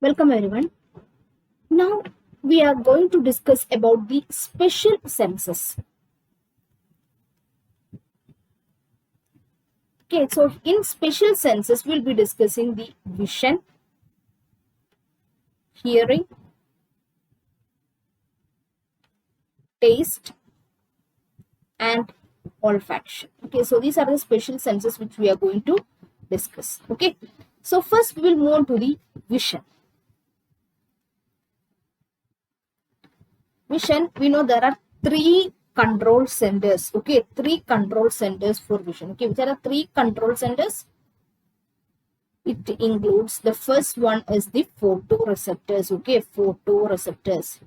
Welcome everyone. Now we are going to discuss about the special senses. Okay, so in special senses we'll be discussing the vision, hearing, taste and olfaction. Okay, so these are the special senses which we are going to discuss. Okay, so first we will move on to the vision. Vision, we know there are three control centers. Okay, three control centers for vision. Okay, which are the three control centers? It includes, the first one is the photoreceptors. Okay, photoreceptors.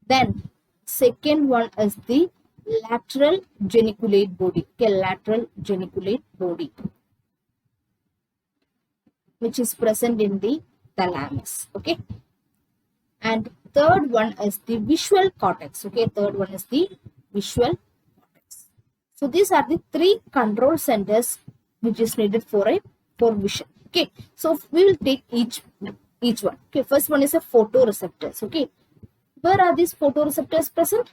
Then second one is the lateral geniculate body. Okay, lateral geniculate body, which is present in the thalamus. Okay, and third one is the visual cortex. Okay, third one is the visual cortex. So these are the three control centers which is needed for vision. Okay, so we will take each one. Okay, first one is a photoreceptors. Okay, where are these photoreceptors present?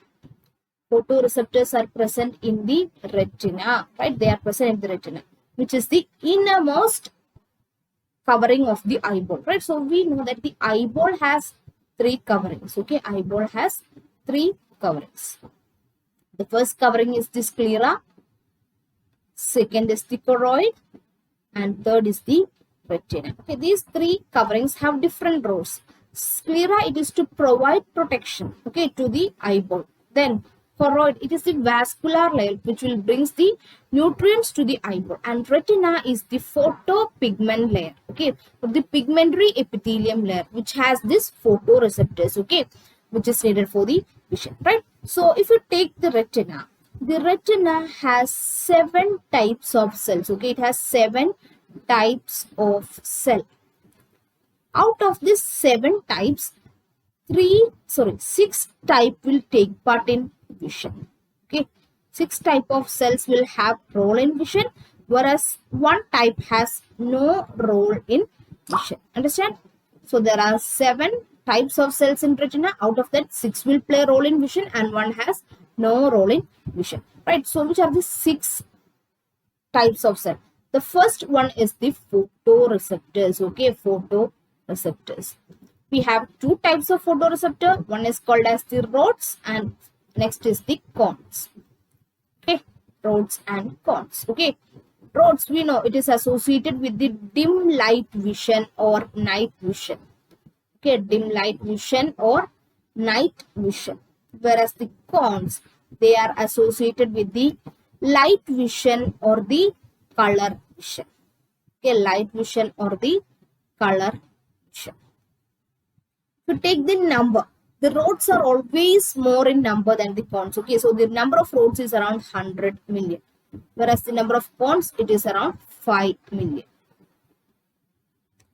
Photoreceptors are present in the retina, right? They are present in the retina, which is the innermost covering of the eyeball, right? So we know that the eyeball has three coverings. Okay, eyeball has three coverings. The first covering is the sclera, second is the choroid, and third is the retina. Okay, these three coverings have different roles. Sclera, it is to provide protection, okay, to the eyeball. Then choroid, it is the vascular layer which will brings the nutrients to the eyeball, and retina is the photopigment layer, okay, the pigmentary epithelium layer which has this photoreceptors, okay, which is needed for the vision, right? So if you take the retina has 7 types of cells. Okay, it has 7 types of cell. Out of these 7 types, 6 type will take part in vision. Okay, 6 type of cells will have role in vision, whereas 1 type has no role in vision. Understand? So there are 7 types of cells in retina. Out of that, 6 will play a role in vision and 1 has no role in vision, right? So which are the 6 types of cell? The first one is the photoreceptors. Okay, photoreceptors. We have 2 types of photoreceptor. One is called as the rods and next is the cones. Okay, rods and cones. Okay, rods, we know it is associated with the dim light vision or night vision. Okay, dim light vision or night vision. Whereas the cones, they are associated with the light vision or the color vision. Okay, light vision or the color vision. To take the number, the rods are always more in number than the cones. Okay, so the number of rods is around 100 million, whereas the number of cones, it is around 5 million.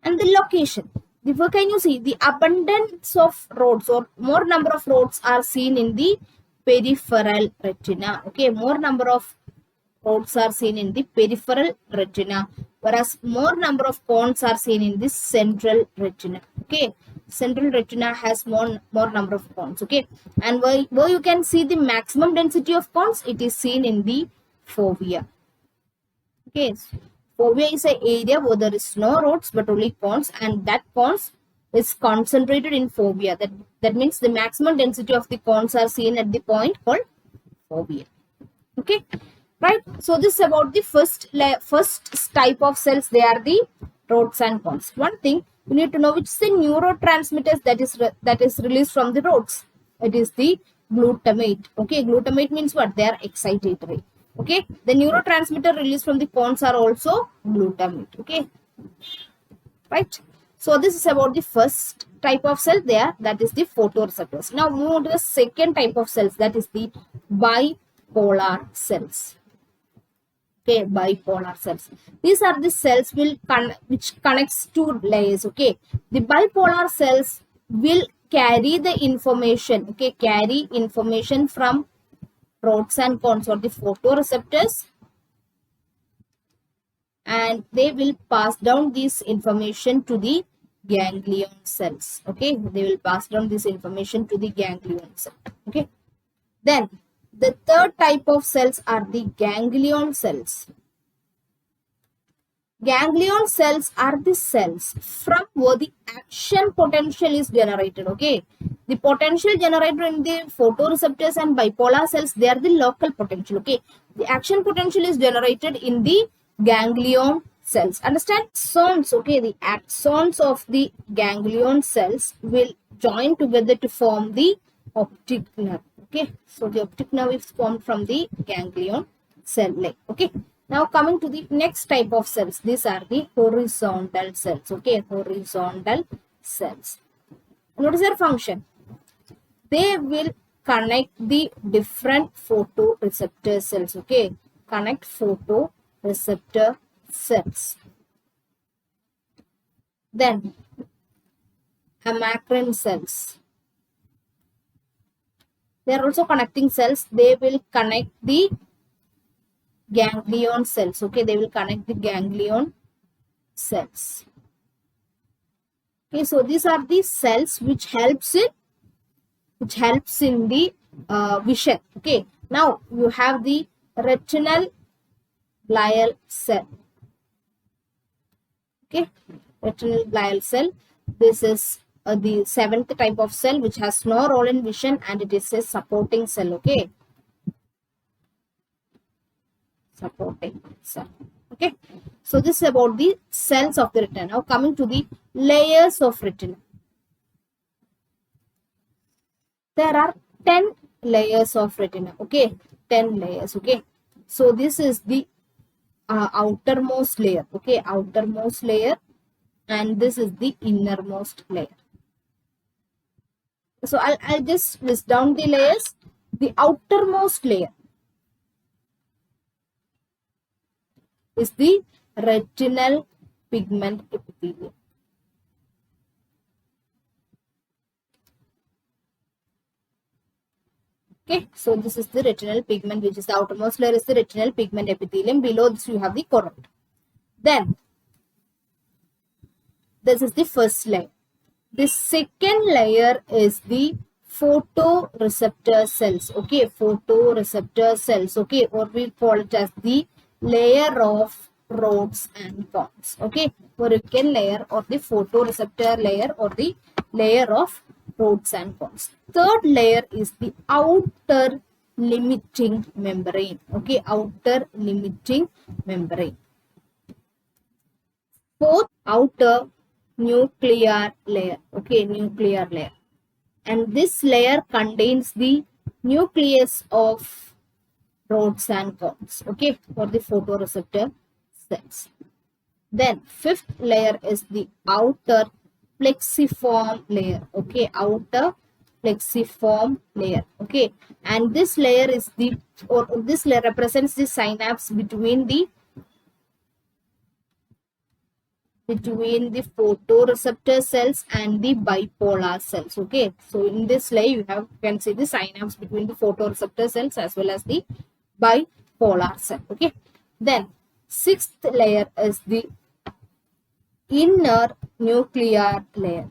And the location, where can you see the abundance of rods or more number of rods are seen in the peripheral retina. Okay, more number of rods are seen in the peripheral retina, whereas more number of cones are seen in the central retina. Okay, central retina has more number of cones. Okay, and where you can see the maximum density of cones, it is seen in the fovea. Okay, fovea is an area where there is no rods but only cones, and that cones is concentrated in fovea. That means the maximum density of the cones are seen at the point called fovea. Okay, right? So this is about the first type of cells. They are the rods and cones. One thing you need to know, which is the neurotransmitters that is released from the rods. It is the glutamate. Okay, glutamate means what? They are excitatory. Okay, the neurotransmitter released from the cones are also glutamate. Okay, right? So this is about the first type of cell there, that is the photoreceptors. Now move on to the second type of cells, that is the bipolar cells. Okay, bipolar cells. These are the cells which connects two layers. Okay, the bipolar cells will carry the information. Okay, carry information from rods and cones or the photoreceptors, and they will pass down this information to the ganglion cells. Okay, they will pass down this information to the ganglion cell. Okay, then the third type of cells are the ganglion cells. Ganglion cells are the cells from where the action potential is generated. Okay, the potential generated in the photoreceptors and bipolar cells, they are the local potential. Okay, the action potential is generated in the ganglion cells. Understand? Axons. Okay, the axons of the ganglion cells will join together to form the optic nerve. Okay, so the optic nerve is formed from the ganglion cell layer. Okay. Now coming to the next type of cells, these are the horizontal cells. Okay, horizontal cells. What is their function? They will connect the different photoreceptor cells. Okay, connect photoreceptor cells. Then amacrine cells. They are also connecting cells. They will connect the ganglion cells. Okay, they will connect the ganglion cells. Okay, so these are the cells which helps in the vision. Okay, now you have the retinal glial cell. Okay, retinal glial cell. This is the seventh type of cell which has no role in vision, and it is a supporting cell. Okay, supporting cell. Okay, so this is about the cells of the retina. Now coming to the layers of retina. There are 10 layers of retina. Okay, 10 layers. Okay, so this is the outermost layer. Okay, outermost layer, and this is the innermost layer. So I'll just list down the layers. The outermost layer is the retinal pigment epithelium. Okay, so this is the retinal pigment, which is the outermost layer is the retinal pigment epithelium. Below this you have the choroid. Then this is the first layer. The second layer is the photoreceptor cells. Okay, photoreceptor cells. Okay, or we call it as the layer of rods and cones. Okay, Hurricane layer or the photoreceptor layer or the layer of rods and cones. Third layer is the outer limiting membrane. Okay, outer limiting membrane. Fourth, outer nuclear layer. Okay, nuclear layer. And this layer contains the nucleus of rods and cones. Okay, for the photoreceptor cells. Then fifth layer is the outer plexiform layer. Okay, outer plexiform layer. Okay, and this layer is the, or this layer represents the synapse between the photoreceptor cells and the bipolar cells. Okay, so in this layer you can see the synapse between the photoreceptor cells as well as the bipolar cell. Okay, then sixth layer is the inner nuclear layer.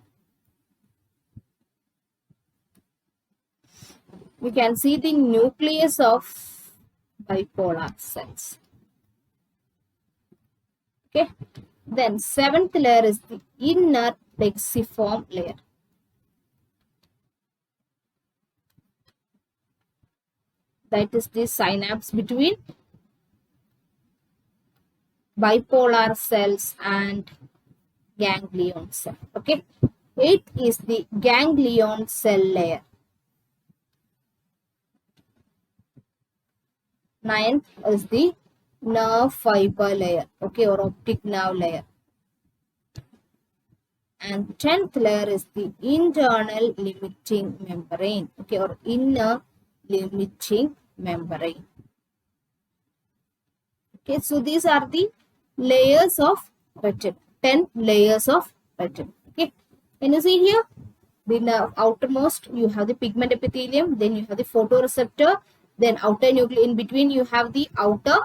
We can see the nucleus of bipolar cells. Okay, then seventh layer is the inner plexiform layer. That is the synapse between bipolar cells and ganglion cell. Okay, eighth is the ganglion cell layer. Ninth is the nerve fiber layer. Okay, or optic nerve layer. And 10th layer is the internal limiting membrane. Okay, or inner limiting membrane. Okay, so these are the layers of retina. 10 layers of retina. Okay, can you see here? The outermost you have the pigment epithelium, then you have the photoreceptor, then outer nucleus. In between you have the outer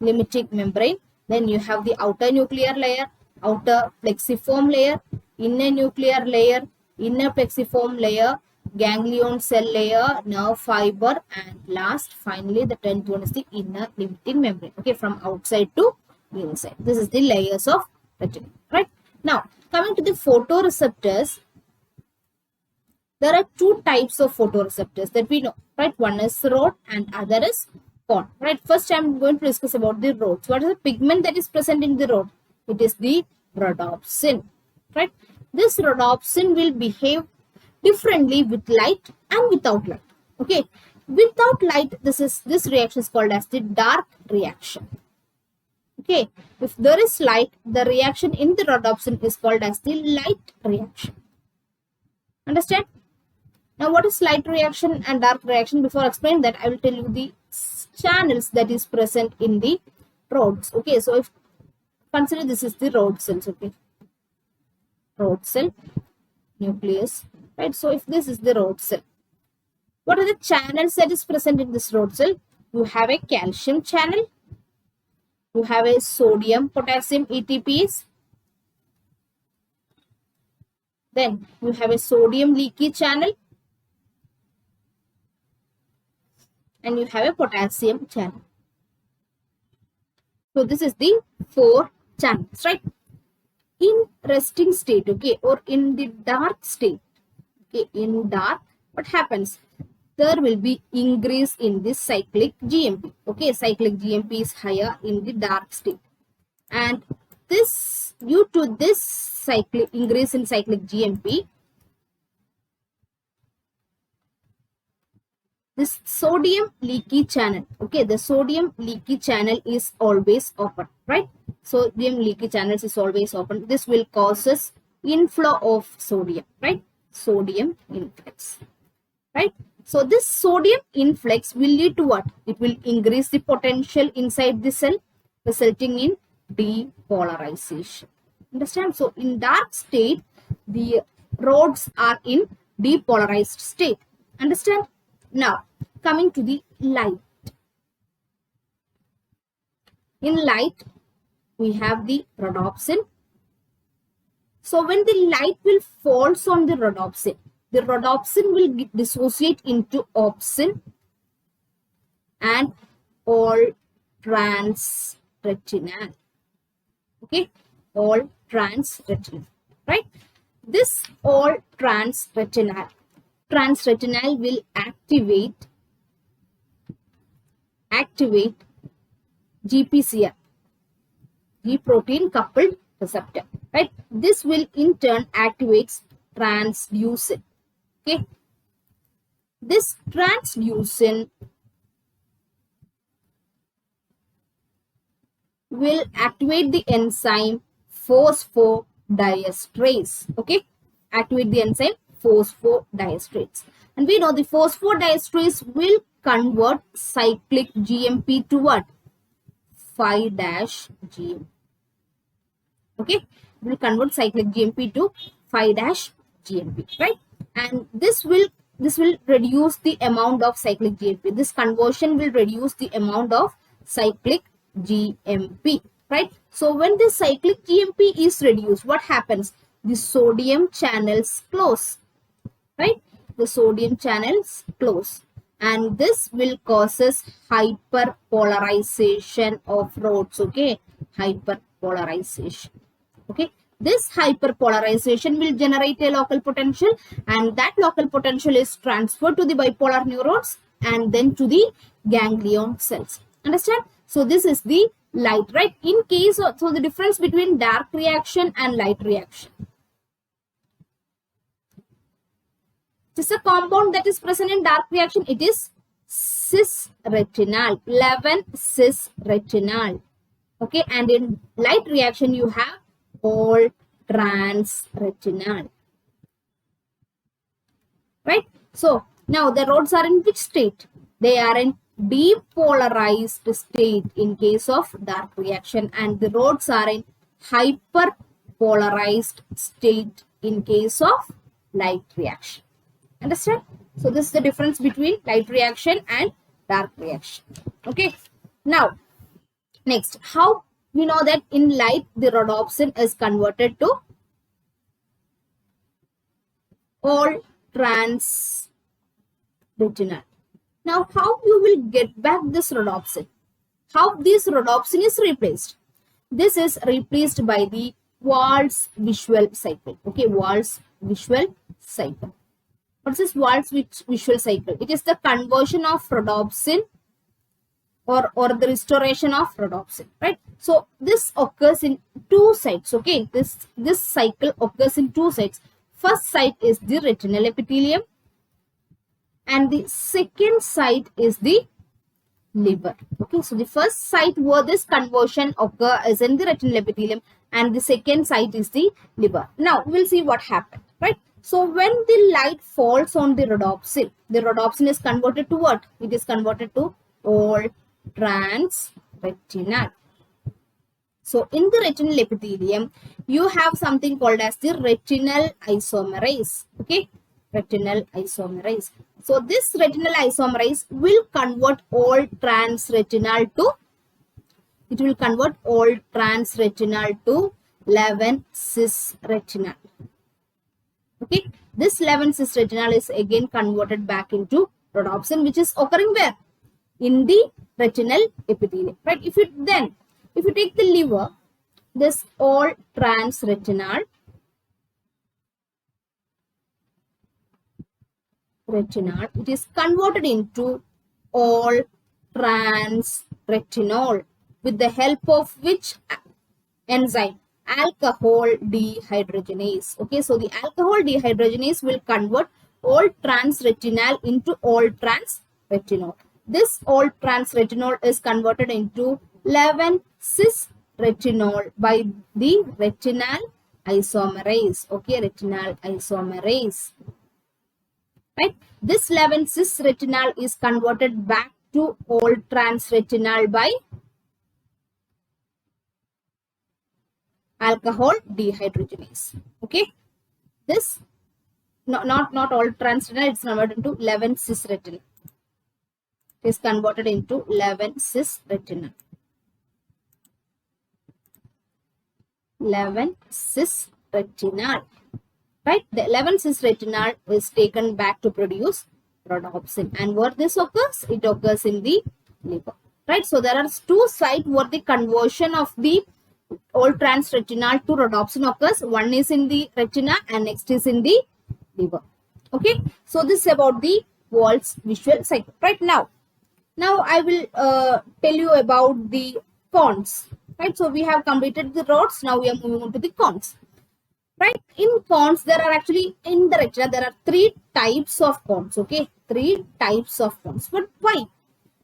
limiting membrane, then you have the outer nuclear layer, outer plexiform layer, inner nuclear layer, inner plexiform layer, ganglion cell layer, nerve fiber, and last, finally, the 10th one is the inner limiting membrane. Okay, from outside to inside. This is the layers of retina, right? Now, coming to the photoreceptors, there are two types of photoreceptors that we know, right? One is rod and other is cone, right? First, I'm going to discuss about the rods. What is the pigment that is present in the rod? It is the rhodopsin, right? This rhodopsin will behave differently with light and without light. Okay, without light, this reaction is called as the dark reaction. Okay, if there is light, the reaction in the rhodopsin is called as the light reaction. Understand? Now, what is light reaction and dark reaction? Before I explain that, I will tell you the channels that is present in the rods. Okay, so if consider this is the rod cells. Okay, rod cell, nucleus, right? So if this is the rod cell, what are the channels that is present in this rod cell? You have a calcium channel, you have a sodium potassium ATPase, then you have a sodium leaky channel, and you have a potassium channel. So this is the 4 channels, right? In resting state, okay, or in the dark state, okay, in dark, what happens? There will be increase in the cyclic GMP. Okay, cyclic GMP is higher in the dark state, and this, due to this cyclic increase in cyclic GMP, this sodium leaky channel, okay, the sodium leaky channel is always open, right? Sodium leaky channels is always open. This will causes inflow of sodium, right? Sodium influx, right? So this sodium influx will lead to what? It will increase the potential inside the cell, resulting in depolarization. Understand? So in dark state, the rods are in depolarized state. Understand? Now, coming to the light. In light, we have the rhodopsin. So when the light will falls on the rhodopsin will dissociate into opsin and all trans retinal. Okay, all trans retinal, right? This all trans retinal will activate GPCR, G protein coupled receptor, right? This will in turn activates transducin. Okay, this transducin will activate the enzyme phosphodiesterase. Okay, activate the enzyme phosphodiesterase, and we know the phosphodiesterase will convert cyclic GMP to what? 5-GMP. Okay, will convert cyclic GMP to 5-GMP, right? And this will reduce the amount of cyclic GMP. This conversion will reduce the amount of cyclic GMP, right? So when the cyclic GMP is reduced, what happens? The sodium channels close, right? The sodium channels close, and this will causes hyperpolarization of rods. Okay, hyperpolarization. Okay, this hyperpolarization will generate a local potential, and that local potential is transferred to the bipolar neurons and then to the ganglion cells. Understand? So this is the light, right? In case of, so the difference between dark reaction and light reaction. It is a compound that is present in dark reaction. It is cis-retinal, 11-cis-retinal. Okay, and in light reaction you have all trans-retinal. Right? So now the rods are in which state? They are in depolarized state in case of dark reaction, and the rods are in hyperpolarized state in case of light reaction. Understand? So this is the difference between light reaction and dark reaction. Okay. Now, next, how we know that in light the rhodopsin is converted to all trans retinal. Now, how you will get back this rhodopsin? How this rhodopsin is replaced? This is replaced by the Wald's visual cycle. Okay, Wald's visual cycle. What is this Wald's visual cycle? It is the conversion of rhodopsin or the restoration of rhodopsin, right? So this occurs in two sites. Okay, this cycle occurs in two sites. First site is the retinal epithelium, and the second site is the liver. Okay, so the first site where this conversion occurs is in the retinal epithelium, and the second site is the liver. Now we'll see what happened, right? So when the light falls on the rhodopsin is converted to what? It is converted to all trans retinal. So in the retinal epithelium, you have something called as the retinal isomerase. Okay, retinal isomerase. So this retinal isomerase will convert all trans retinal to, it will convert all trans retinal to 11 cis retinal. Okay, this 11 cis retinal is again converted back into rhodopsin, which is occurring where? In the retinal epithelium, right? If you take the liver, this all trans retinal it is converted into all trans retinol with the help of which enzyme? Alcohol dehydrogenase. Okay, so the alcohol dehydrogenase will convert all trans retinal into all trans retinol. This all trans retinol is converted into 11 cis retinol by the retinal isomerase. Okay, retinal isomerase. Right? This 11 cis retinal is converted back to all trans retinal by alcohol dehydrogenase. Okay, this not all trans retinal, it's converted into 11 cis retinal. It is converted into 11 cis retinal. 11 cis retinal. Right, the 11 cis retinal is taken back to produce rhodopsin, and where this occurs? It occurs in the liver. Right, so there are two sites where the conversion of the all trans retinal to rhodopsin occurs. One is in the retina and next is in the liver. Okay, so this is about the Wald's visual cycle. Right, now I will tell you about the cones. Right, so we have completed the rods. Now we are moving on to the cones. Right, in cones there are actually, in the retina there are three types of cones. Okay, three types of cones. But why?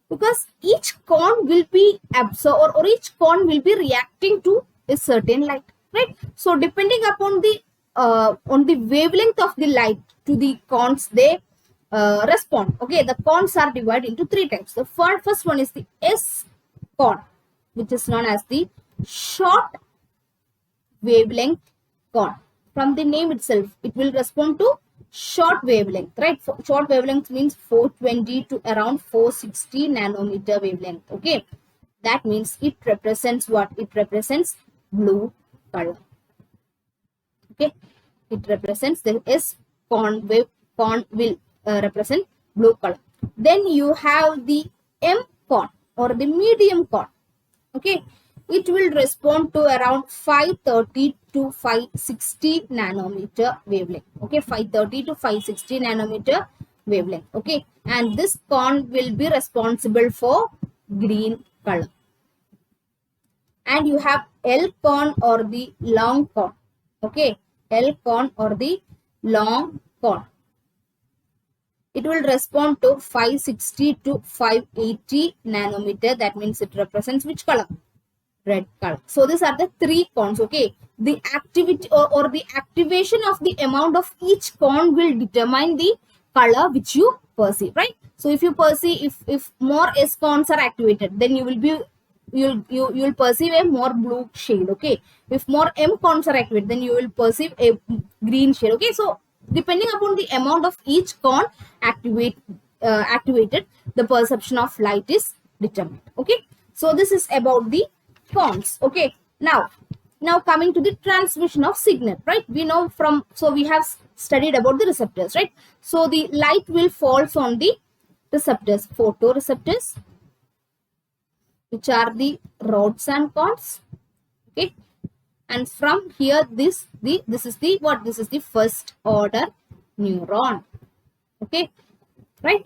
Because each cone will be absorbed or each cone will be reacting to a certain light. Right, so depending upon the on the wavelength of the light to the cones, they respond. Okay, the cones are divided into three types. The first one is the S cone, which is known as the short wavelength cone. From the name itself, it will respond to short wavelength, right? Short wavelength means 420 to around 460 nanometer wavelength. Okay, that means it represents what? It represents blue color. Okay, it represents the S cone will represent blue color. Then you have the M cone or the medium cone. Okay, it will respond to around 530 to 560 nanometer wavelength. Okay, 530 to 560 nanometer wavelength. Okay, and this cone will be responsible for green color. And you have L cone or the long cone. Okay, L cone or the long cone. It will respond to 560 to 580 nanometer. That means it represents which color? Red color. So these are the three cones. Okay, the activity or the activation of the amount of each cone will determine the color which you perceive, right? So if you perceive, if more S cones are activated, then you will perceive a more blue shade. Okay, if more M cones are activated, then you will perceive a green shade. Okay, so depending upon the amount of each cone activated, the perception of light is determined. Okay, so this is about the cones. Okay, now coming to the transmission of signal, right? We know from, so we have studied about the receptors, right? So the light will falls on the receptors, photoreceptors, which are the rods and cones. Okay, and from here this is the first order neuron. Okay, right?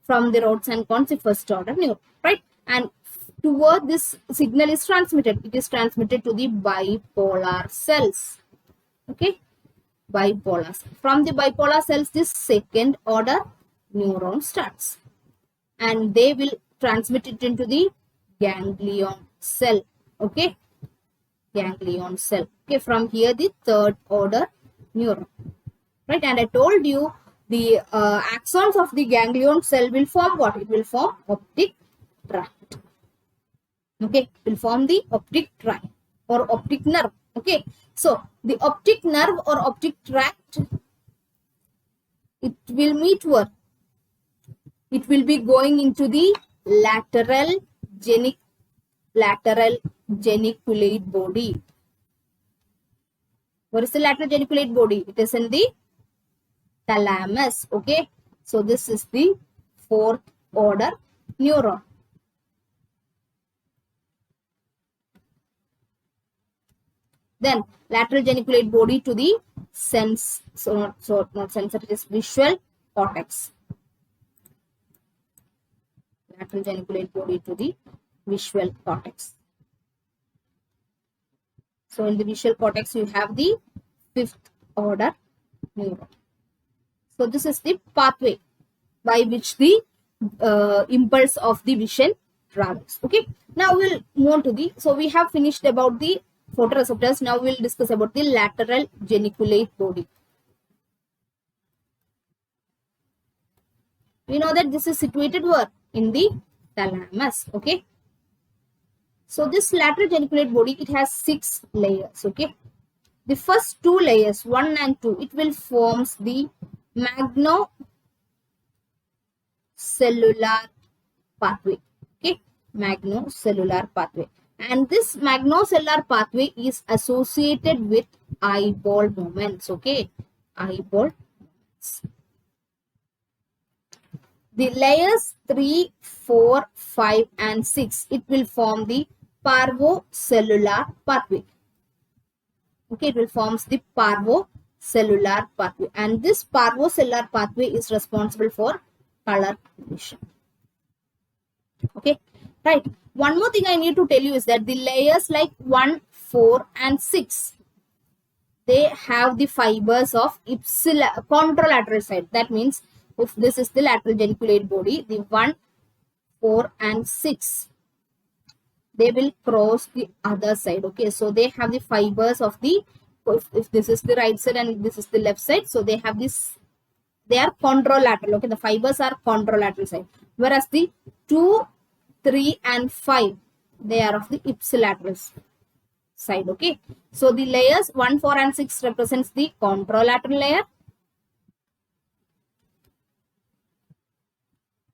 From the rods and cones, the first order neuron, right? And toward this signal is transmitted. It is transmitted to the bipolar cells. Okay, bipolar. From the bipolar cells, this second order neuron starts, and they will transmit it into the ganglion cell. Okay, ganglion cell. Okay, from here the third order neuron, right? And I told you the axons of the ganglion cell will form what? It will form optic tract. Okay, it will form the optic tract or optic nerve. Okay, so the optic nerve or optic tract, it will meet where? It will be going into the lateral geniculate body. What is the lateral geniculate body? It is in the thalamus. Okay, so this is the fourth order neuron. Then lateral geniculate body to the not sensor, it is visual cortex. Lateral geniculate body to the visual cortex. So in the visual cortex, you have the fifth order neuron. So this is the pathway by which the impulse of the vision travels. Okay. Now we'll move on to the, so we have finished about the photoreceptors. Now we'll discuss about the lateral geniculate body. We know that this is situated where? In the thalamus. Okay. So this lateral geniculate body, it has 6 layers. Okay. The first 2 layers, 1 and 2, it will forms the magnocellular pathway. Okay, magnocellular pathway. And this magnocellular pathway is associated with eyeball movements. Okay, eyeball movements. The layers 3, 4, 5 and 6, it will form the parvocellular pathway. Okay, it will forms the parvocellular pathway, and this parvocellular pathway is responsible for color vision. Okay, right. One more thing I need to tell you is that the layers like 1, 4 and 6, they have the fibers of contralateral side. That means if this is the lateral geniculate body, the 1, 4 and 6, they will cross the other side. Okay, so they have the fibers of the, if this is the right side and this is the left side, so they have this, they are contralateral. Okay, the fibers are contralateral side, whereas the 2, 3 and 5, they are of the ipsilateral side. Okay, so the layers 1, 4 and 6 represents the contralateral layer.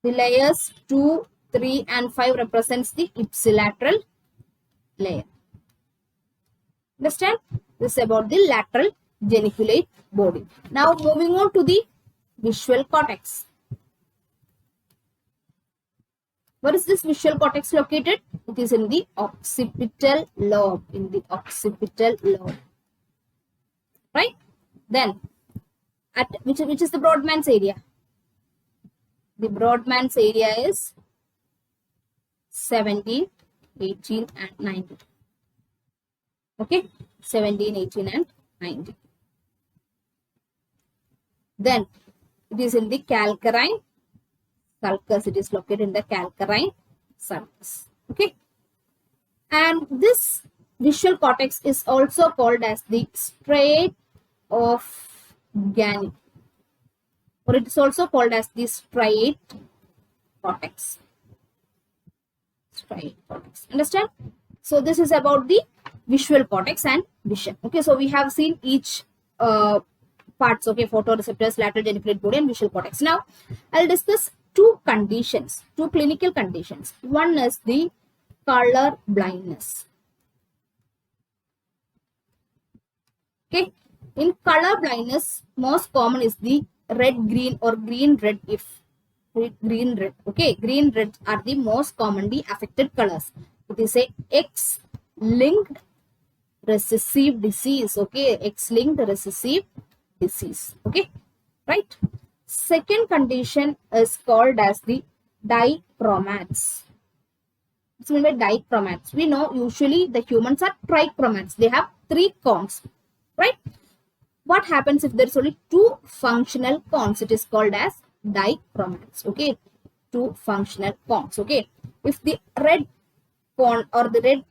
The layers 2, 3 and 5 represents the ipsilateral layer. Understand? This is about the lateral geniculate body. Now moving on to the visual cortex. Where is this visual cortex located? It is in the occipital lobe. In the occipital lobe. Right? Then, at which is the Brodmann's area? The Brodmann's area is 17, 18 and 19. Okay, 17, 18 and 19. Then it is in the calcarine sulcus. It is located in the calcarine sulcus. Okay, and this visual cortex is also called as the striate of Gani, or it is also called as the striate cortex. Striate cortex. Understand? So this is about the visual cortex and vision. Okay, so we have seen each parts. Okay, photoreceptors, lateral geniculate body and visual cortex. Now I'll discuss 2 conditions, 2 clinical conditions. One is the color blindness. Okay, In color blindness, most common is the red green or green red. If green red, okay, green red are the most commonly affected colors. It is a X-linked recessive disease, okay, X-linked recessive disease, okay, right. Second condition is called as the dichromats. It's meant by dichromats. We know usually the humans are trichromats. They have 3 cones, right? What happens if there is only 2 functional cones? It is called as dichromats, okay? 2 functional cones, okay? If the red cone or the red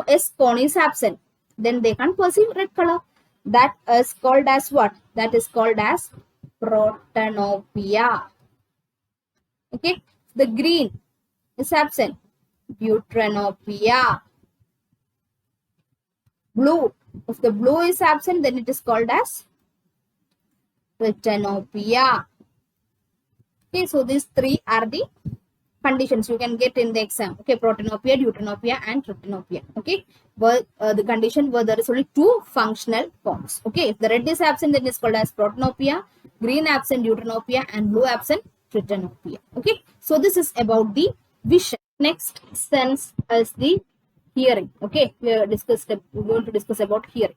S cone is absent, then they can't perceive red color. That is called as what? That is called as protanopia. Okay, the green is absent, deuteranopia. Blue, if the blue is absent, then it is called as retinopia. Okay, so these 3 are the conditions you can get in the exam. Okay, protanopia, deuteranopia, and retinopia. Okay, but the condition where there is only 2 functional cones. Okay, if the red is absent, then it is called as protanopia, green absent, deuteranopia, and blue absent, retinopia. Okay, so this is about the vision. Next sense is the hearing. Okay, we are going to discuss about hearing.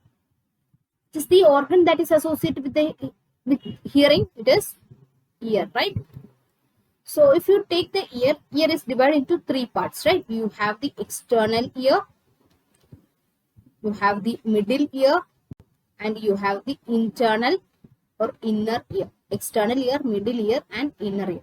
It is the organ that is associated with hearing. It is ear, right? So if you take the ear is divided into 3 parts, right? You have the external ear, you have the middle ear, and you have the internal or inner ear. External ear, middle ear, and inner ear.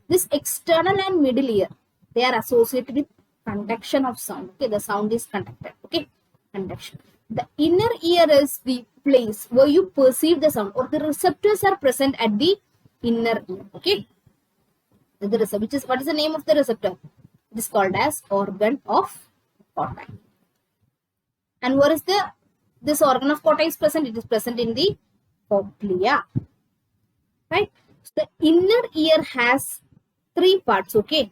This external and middle ear, they are associated with conduction of sound. Okay, the sound is conducted. Okay, conduction. The inner ear is the place where you perceive the sound, or the receptors are present at the inner ear. Okay. The receptor, what is the name of the receptor? It is called as organ of Corti. And where is this organ of Corti is present? It is present in the cochlea, right? So the inner ear has 3 parts. Okay,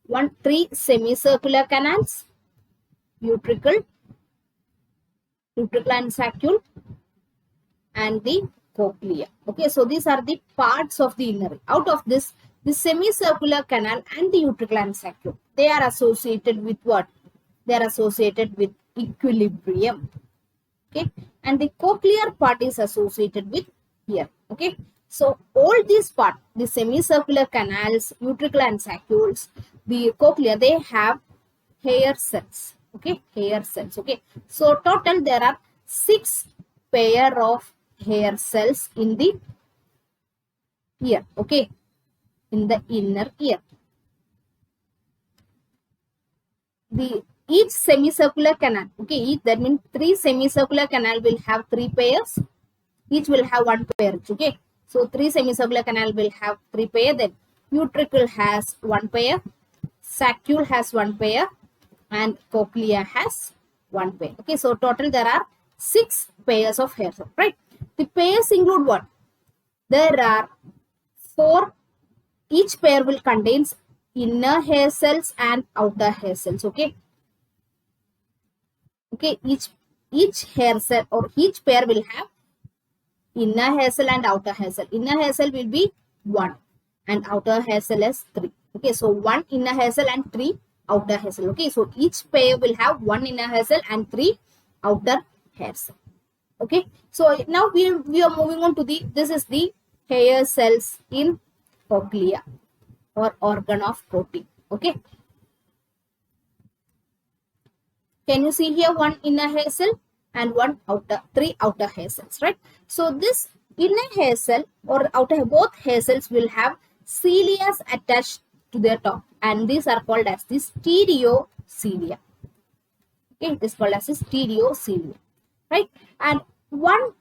3 semicircular canals, utricle and saccule, and the cochlea. Okay, so these are the parts of the inner. Out of this, the semicircular canal and the utricle and saccule, they are associated with what? They are associated with equilibrium. Okay, and the cochlear part is associated with ear. Okay, so all these parts, the semicircular canals, utricle and saccules, the cochlea, they have hair cells. Okay, hair cells. Okay, so total there are 6 pair of hair cells in the ear. Okay, in the inner ear. Each semicircular canal, okay, that means 3 semicircular canal will have 3 pairs. Each will have 1 pair. Okay, so 3 semicircular canal will have 3 pair. Then utricle has 1 pair, saccule has 1 pair, and cochlea has 1 pair. Okay, so total there are 6 pairs of hair cells, right? The pairs include what? There are 4. Each pair will contain inner hair cells and outer hair cells. Okay. Okay. Each hair cell or each pair will have inner hair cell and outer hair cell. Inner hair cell will be 1 and outer hair cell is 3. Okay. So 1 inner hair cell and 3 outer hair cell. Okay. So each pair will have 1 inner hair cell and 3 outer hair cell. Okay, so now we are moving on to this is the hair cells in cochlea or organ of Corti. Okay, can you see here 1 inner hair cell and 3 outer hair cells, right? So this inner hair cell or outer, both hair cells will have cilia attached to their top, and these are called as the stereocilia. Okay, it is called as the stereocilia, right? And one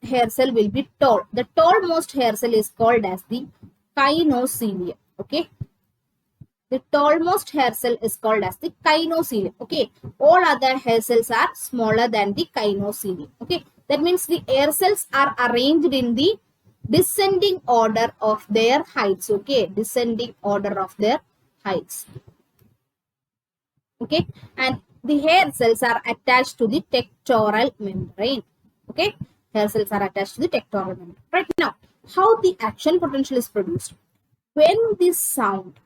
hair cell will be tall. The tallmost hair cell is called as the kinocilia. Okay, the tallmost hair cell is called as the kinocilia. Okay, all other hair cells are smaller than the kinocilia. Okay, that means the hair cells are arranged in the descending order of their heights. Okay, descending order of their heights. Okay, and the hair cells are attached to the tectoral membrane. Okay, hair cells are attached to the tectoral membrane. Right now, how the action potential is produced? When the sound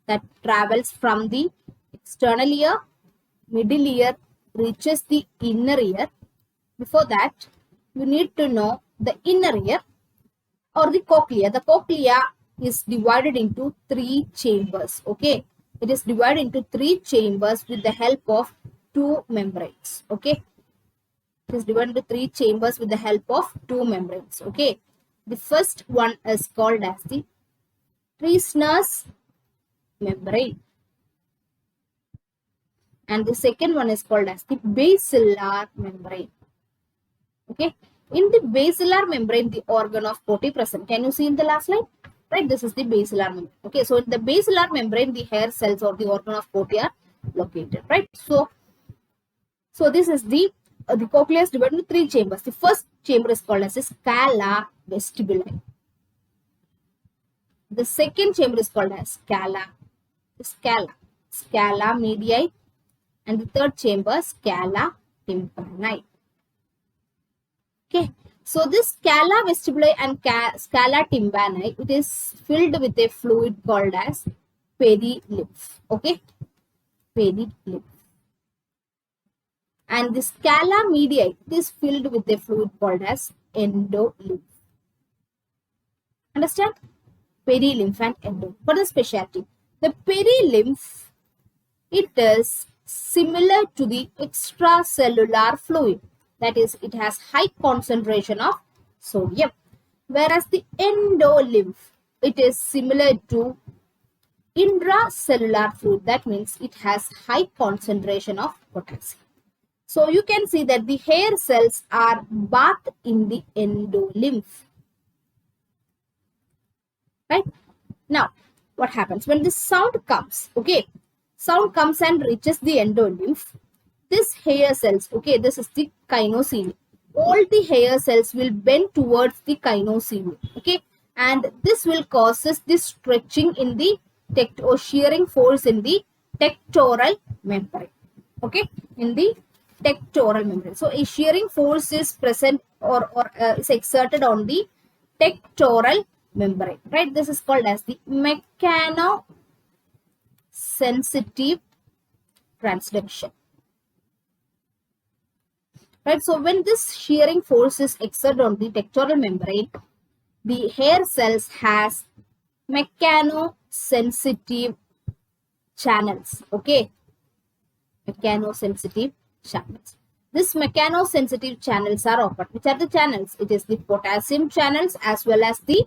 that travels from the external ear, middle ear reaches the inner ear, before that, you need to know the inner ear or the cochlea. The cochlea is divided into 3 chambers. Okay, it is divided into 3 chambers with the help of 2 membranes. Okay, it is divided into 3 chambers with the help of 2 membranes. Okay, the first one is called as the Treisner's membrane, and the second one is called as the basilar membrane. Okay, in the basilar membrane, the organ of Corti present. Can you see in the last slide? Right, this is the basilar membrane. Okay, so in the basilar membrane, the hair cells or the organ of Corti are located. Right, so this is the cochlea is divided into 3 chambers. The first chamber is called as the scala vestibuli. The second chamber is called as scala medii, and the third chamber scala tympani. Okay, so this scala vestibuli and scala tympani, it is filled with a fluid called as perilymph. Okay, perilymph. And the scala medii is filled with a fluid called as endolymph. Understand? Perilymph and endolymph. What is specialty? The perilymph, it is similar to the extracellular fluid. That is, it has high concentration of sodium. Whereas the endolymph, it is similar to intracellular fluid. That means it has high concentration of potassium. So you can see that the hair cells are bathed in the endolymph. Right? Now, what happens when the sound comes? Okay, sound comes and reaches the endolymph. This hair cells, okay, this is the kinocele. All the hair cells will bend towards the kinocele. Okay, and this will causes the stretching in the or shearing force in the tectoral membrane. Okay, in the tectoral membrane. So a shearing force is present or is exerted on the tectoral membrane. Right, this is called as the mechanosensitive transduction. Right, so when this shearing force is exerted on the tectoral membrane, the hair cells has mechanosensitive channels. Okay, mechanosensitive channels. These mechanosensitive channels are open. Which are the channels? It is the potassium channels as well as the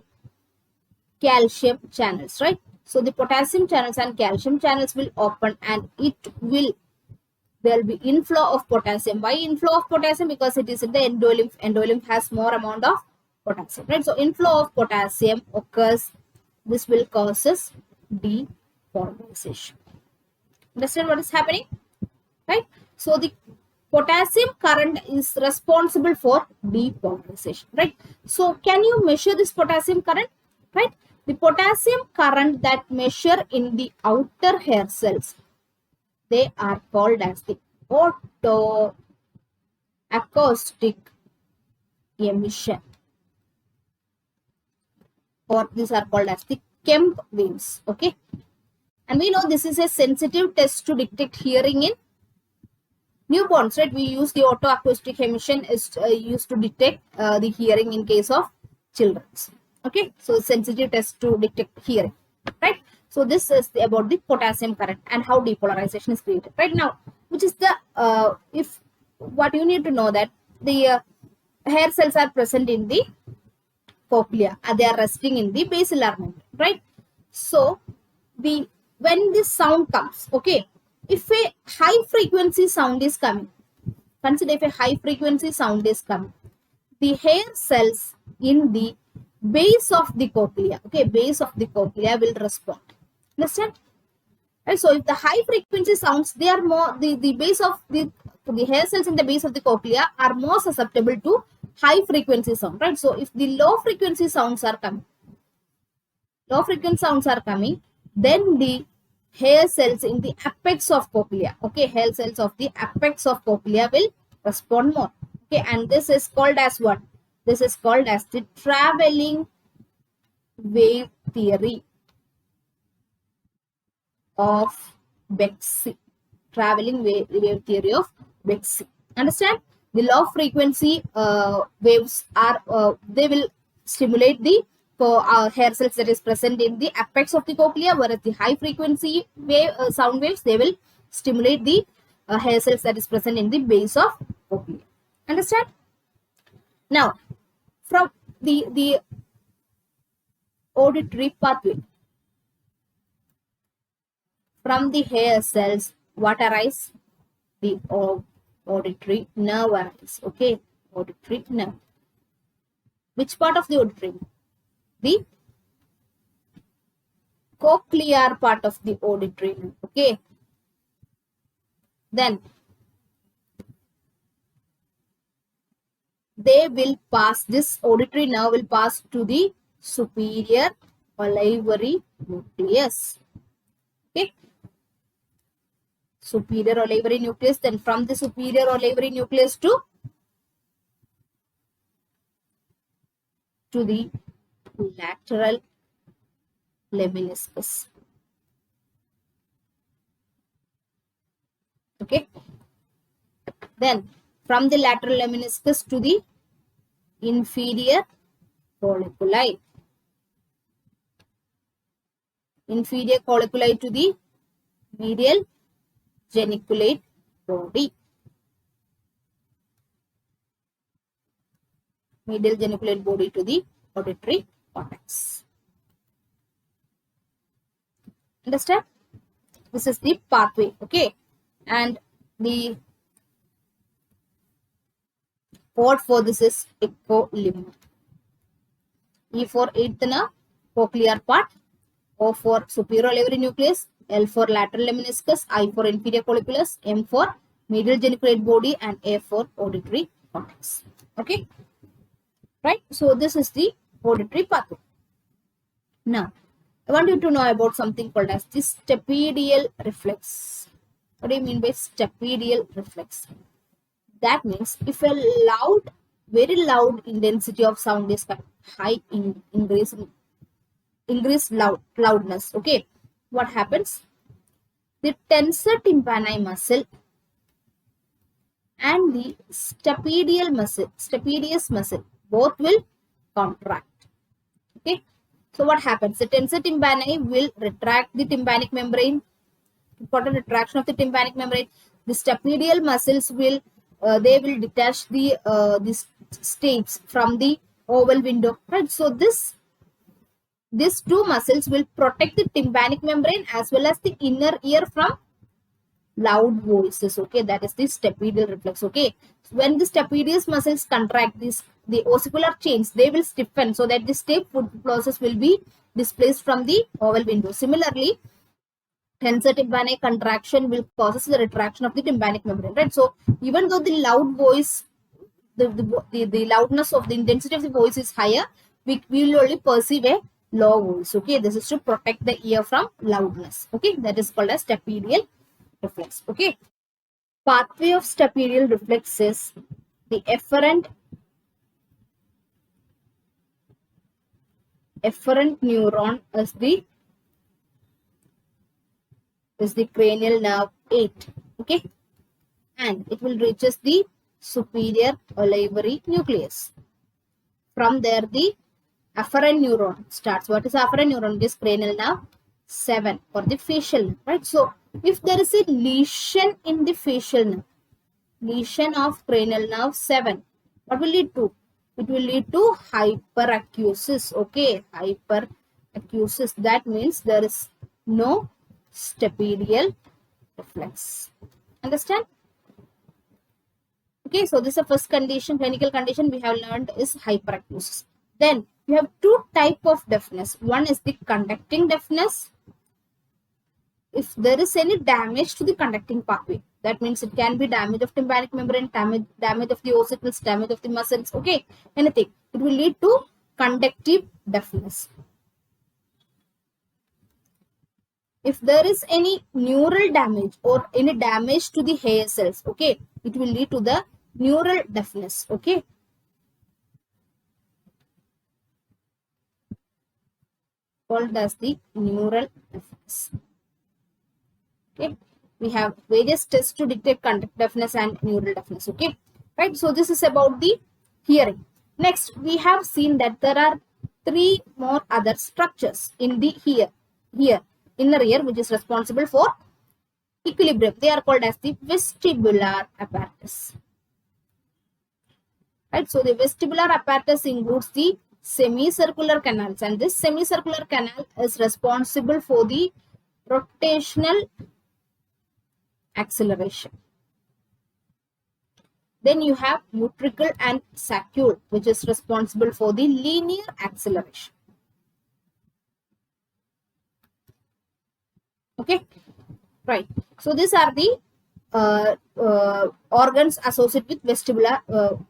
calcium channels. Right, so the potassium channels and calcium channels will open, and there will be inflow of potassium. Why inflow of potassium? Because it is in the endolymph. Endolymph has more amount of potassium. Right, so inflow of potassium occurs. This will causes depolarization. Understand what is happening? Right, so the potassium current is responsible for depolarization. Right, so can you measure this potassium current? Right, the potassium current that measure in the outer hair cells, they are called as the photoacoustic emission, or these are called as the Kemp waves. Okay, and we know this is a sensitive test to detect hearing in newborns. Right, we use the photoacoustic emission is used to detect the hearing in case of children. Okay, so sensitive test to detect hearing. Right, so this is about the potassium current and how depolarization is created. Right now, which is the what you need to know, that the hair cells are present in the cochlea, they are resting in the basilar membrane. Right, so when this sound comes, okay, if a high frequency sound is coming, consider if a high frequency sound is coming, the hair cells in the base of the cochlea, okay, base of the cochlea will respond. Understand? Right, so if the high frequency sounds, they are more, the base of the hair cells in the base of the cochlea are more susceptible to high frequency sound. Right, so if the low frequency sounds are coming, then the hair cells in the apex of cochlea. Okay, hair cells of the apex of cochlea will respond more. Okay, and this is called as what? This is called as the traveling wave theory of Bexy. Traveling wave theory of Bexy. Understand? The low frequency waves are they will stimulate the hair cells that is present in the apex of the cochlea, whereas the high frequency wave sound waves, they will stimulate the hair cells that is present in the base of cochlea. Understand? Now, from the auditory pathway, from the hair cells, what arise? The auditory nerve arise. Okay, auditory nerve. Which part of the auditory? The cochlear part of the auditory nerve. Okay. Then they will pass, this auditory nerve will pass to the superior olivary nucleus. Okay. Superior olivary nucleus. Then from the superior olivary nucleus to the lateral lemniscus. Okay. Then from the lateral lemniscus to the inferior colliculi. Inferior colliculi to the medial geniculate body. Medial geniculate body to the auditory cortex. Understand? This is the pathway. Okay. And the code for this is echolimb. E for eighth nerve, cochlear part. O for superior olivary nucleus. L for lateral lemniscus. I for inferior colliculus. M for medial geniculate body. And A for auditory cortex. Okay. Right. So this is the auditory pathway. Now, I want you to know about something called as the stapedial reflex. What do you mean by stapedial reflex? That means if a loud, very loud intensity of sound is high in increased loudness. Okay, what happens? The tensor tympani muscle and the stapedius muscle, both will contract. Okay, so what happens? The tensor tympani will retract the tympanic membrane. Important retraction of the tympanic membrane. The stapedial muscles will they will detach the stapes from the oval window. Right. So these two muscles will protect the tympanic membrane as well as the inner ear from loud voices. Okay, that is the stapedial reflex. Okay, so when the stapedius muscles contract, the ossicular chains, they will stiffen so that the stape process will be displaced from the oval window. Similarly, tensor tympani contraction will causes the retraction of the tympanic membrane. Right. So even though the loud voice, the loudness of the intensity of the voice is higher, we will only perceive a low voice. Okay, this is to protect the ear from loudness. Okay, that is called as stapedial reflex. Okay, pathway of stapedial reflex is the efferent neuron is the cranial nerve 8. Okay, and it will reaches the superior olivary nucleus. From there, the afferent neuron starts. What is afferent neuron? It is cranial nerve 7 for the facial nerve. Right. So if there is a lesion in the facial nerve, lesion of cranial nerve 7, what will lead to? It will lead to hyperacusis. Okay, hyperacusis. That means there is no stapedial reflex. Understand? Okay, so this is the first condition, clinical condition we have learned is hyperacusis. Then we have two types of deafness. One is the conducting deafness. If there is any damage to the conducting pathway, that means it can be damage of tympanic membrane, damage of the ossicles, damage of the muscles. Okay, anything. It will lead to conductive deafness. If there is any neural damage or any damage to the hair cells, okay, it will lead to the neural deafness, okay. Called as the neural deafness. Okay, we have various tests to detect contact deafness and neural deafness. Okay, right. So this is about the hearing. Next, we have seen that there are three more other structures in the inner ear, which is responsible for equilibrium. They are called as the vestibular apparatus. Right. So the vestibular apparatus includes the semicircular canals, and this semicircular canal is responsible for the rotational acceleration. Then you have utricle and saccule, which is responsible for the linear acceleration. Okay, right. So these are the organs associated with vestibular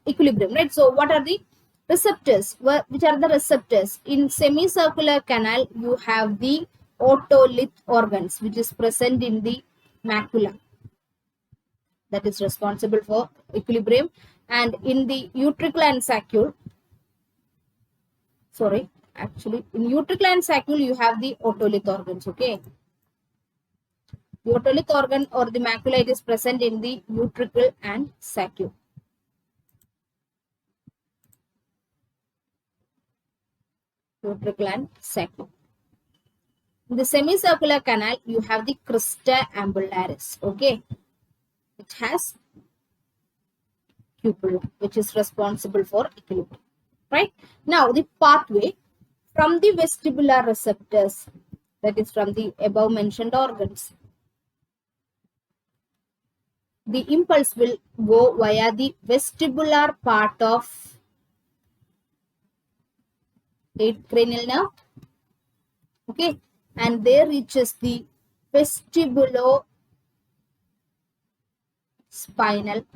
equilibrium, right? So what are the receptors? Which are the receptors? In semicircular canal, you have the otolith organs, which is present in the macula, that is responsible for equilibrium. And in the utricle and saccule, in utricle and saccule, you have the otolith organs. Okay, the otolith organ or the macula, it is present in the utricle and saccule. Utricle and saccule. In the semicircular canal, you have the crista ambularis. Okay, it has cupula, which is responsible for equilibrium. Right. Now the pathway from the vestibular receptors, that is from the above mentioned organs, the impulse will go via the vestibular part of 8th cranial nerve. Okay, and there reaches the vestibulospinal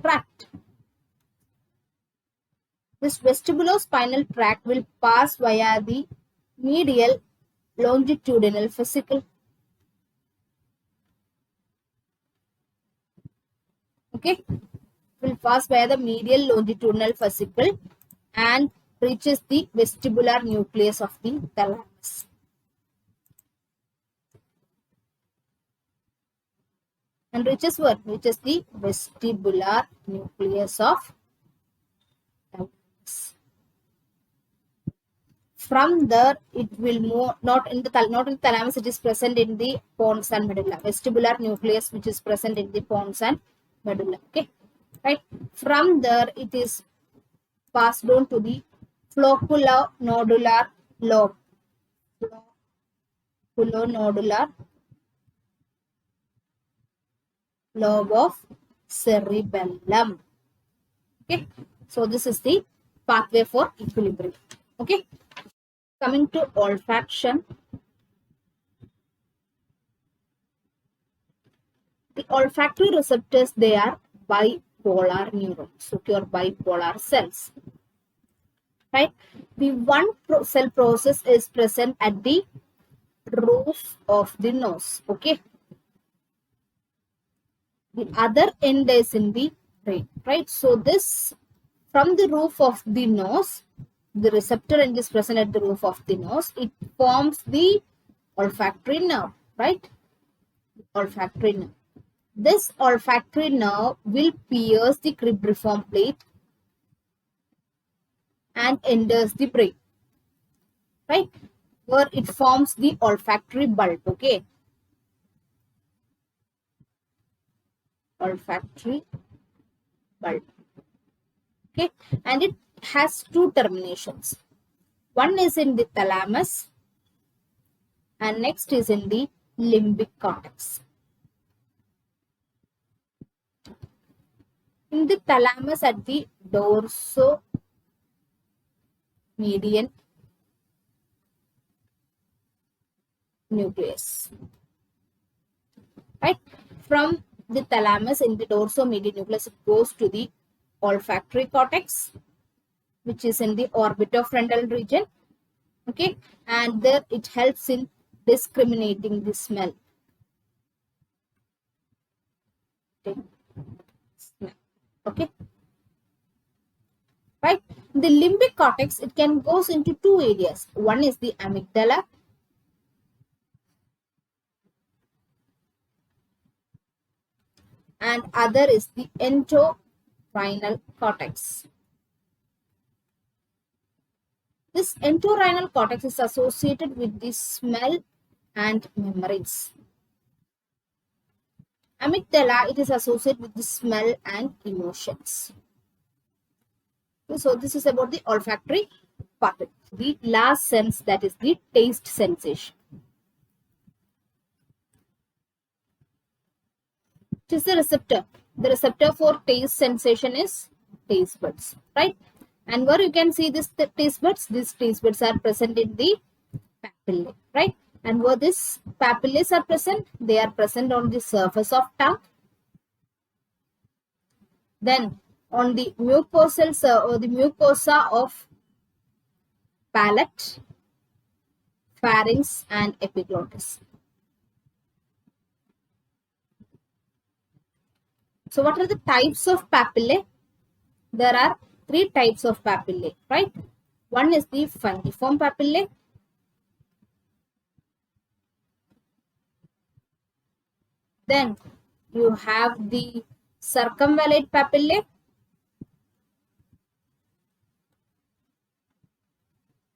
tract. This vestibulospinal tract will pass via the medial longitudinal fascicle. Okay, will pass via the medial longitudinal fascicle and reaches the vestibular nucleus of the thalamus. And reaches what? Reaches the vestibular nucleus of thalamus. From there, it will move not in the thalamus. It is present in the pons and medulla. Vestibular nucleus, which is present in the pons and medulla. Okay, right. From there, it is passed on to the flocculonodular lobe. Flocculonodular lobe of cerebellum. Okay, so this is the pathway for equilibrium. Okay, coming to olfaction. The olfactory receptors, they are bipolar neurons, okay, or bipolar cells. Right? The one cell process is present at the roof of the nose. Okay. The other end is in the brain. Right? So this, from the roof of the nose, the receptor end is present at the roof of the nose. It forms the olfactory nerve. Right? Olfactory nerve. This olfactory nerve will pierce the cribriform plate and enters the brain, right, where it forms the olfactory bulb. Okay, olfactory bulb. Okay, and it has two terminations. One is in the thalamus and next is in the limbic cortex. In the thalamus at the dorsomedian nucleus. Right? From the thalamus in the dorsomedian nucleus, it goes to the olfactory cortex, which is in the orbitofrontal region. Okay, and there it helps in discriminating the smell. smell. Okay. Right. The limbic cortex, it can goes into two areas. One is the amygdala, and other is the entorhinal cortex. This entorhinal cortex is associated with the smell and memories. Amygdala, it is associated with the smell and emotions. So this is about the olfactory part. The last sense, that is the taste sensation. It is the receptor. The receptor for taste sensation is taste buds, right? And where you can see this taste buds, these taste buds are present in the papillae, right? And where these papillae are present, they are present on the surface of tongue. Then on the mucosal or the mucosa of palate, pharynx, and epiglottis. So what are the types of papillae? There are three types of papillae, right? One is the fungiform papillae. Then you have the circumvallate papillae.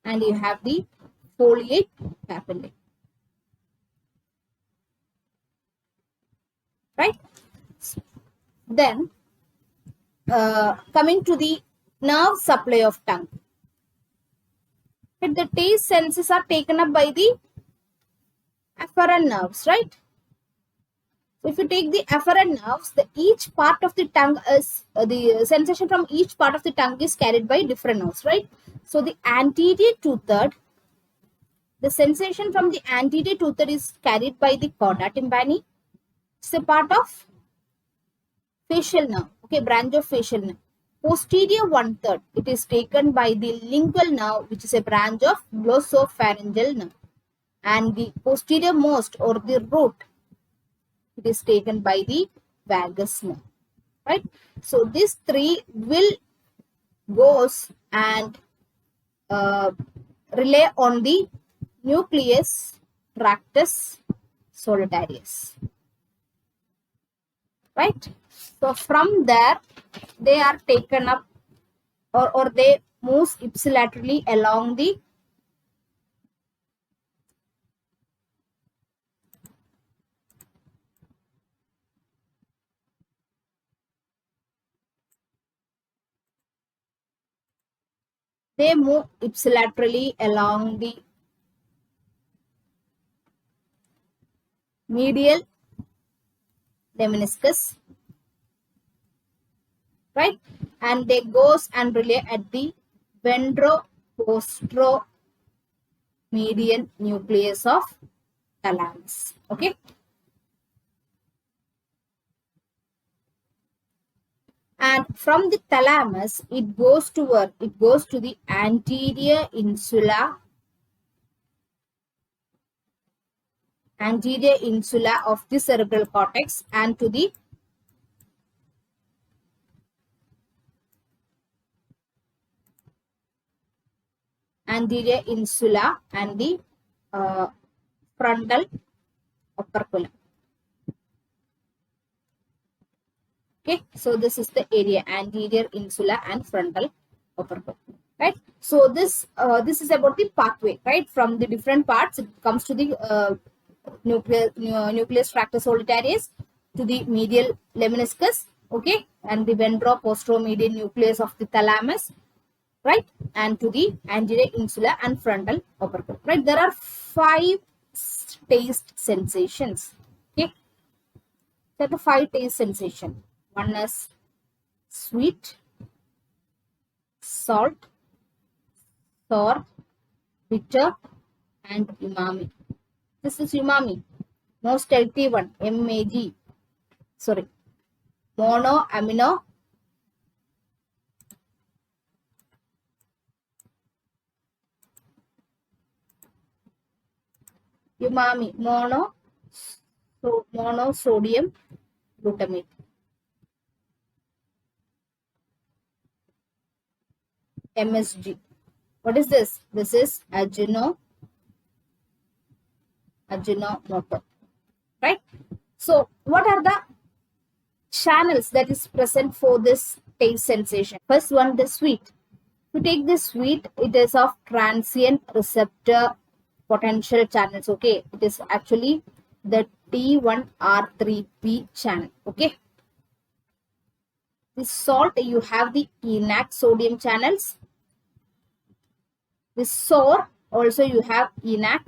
And you have the foliate papillae. Right? Then coming to the nerve supply of tongue. The taste senses are taken up by the afferent nerves, right? So if you take the afferent nerves, each part of the tongue is the sensation from each part of the tongue is carried by different nerves, right? So the anterior two-third, the sensation from the anterior two-third is carried by the chorda tympani. It's a part of facial nerve, okay, branch of facial nerve. Posterior one-third, it is taken by the lingual nerve, which is a branch of glossopharyngeal nerve. And the posterior most, or the root, it is taken by the vagus nerve, right? So these three will goes and rely on the nucleus tractus solitarius, right? So from there, they are taken up or they move ipsilaterally along the medial lemniscus, right? And they goes and relay at the ventro-postromedian nucleus of thalamus, okay? And from the thalamus, it goes to where? It goes to the anterior insula of the cerebral cortex and to the anterior insula and the frontal operculum. Okay, so this is the area, anterior insula and frontal operculum, right? So this is about the pathway, right? From the different parts, it comes to the nucleus tractus solitarius, to the medial lemniscus, okay, and the ventro-postromedian nucleus of the thalamus, right, and to the anterior insula and frontal operculum, right? There are 5 taste sensations, okay? There are 5 taste sensations. One is sweet, salt, sour, bitter, and umami. This is umami, most healthy one, MAG. Sorry, monoamino umami, monosodium glutamate. MSG. What is this? This is Ajinomoto, right? So what are the channels that is present for this taste sensation? First one, the sweet. To take this sweet, it is of transient receptor potential channels. Okay, it is actually the T1R3P channel. Okay, this salt, you have the ENaC sodium channels. This sour, also you have ENaC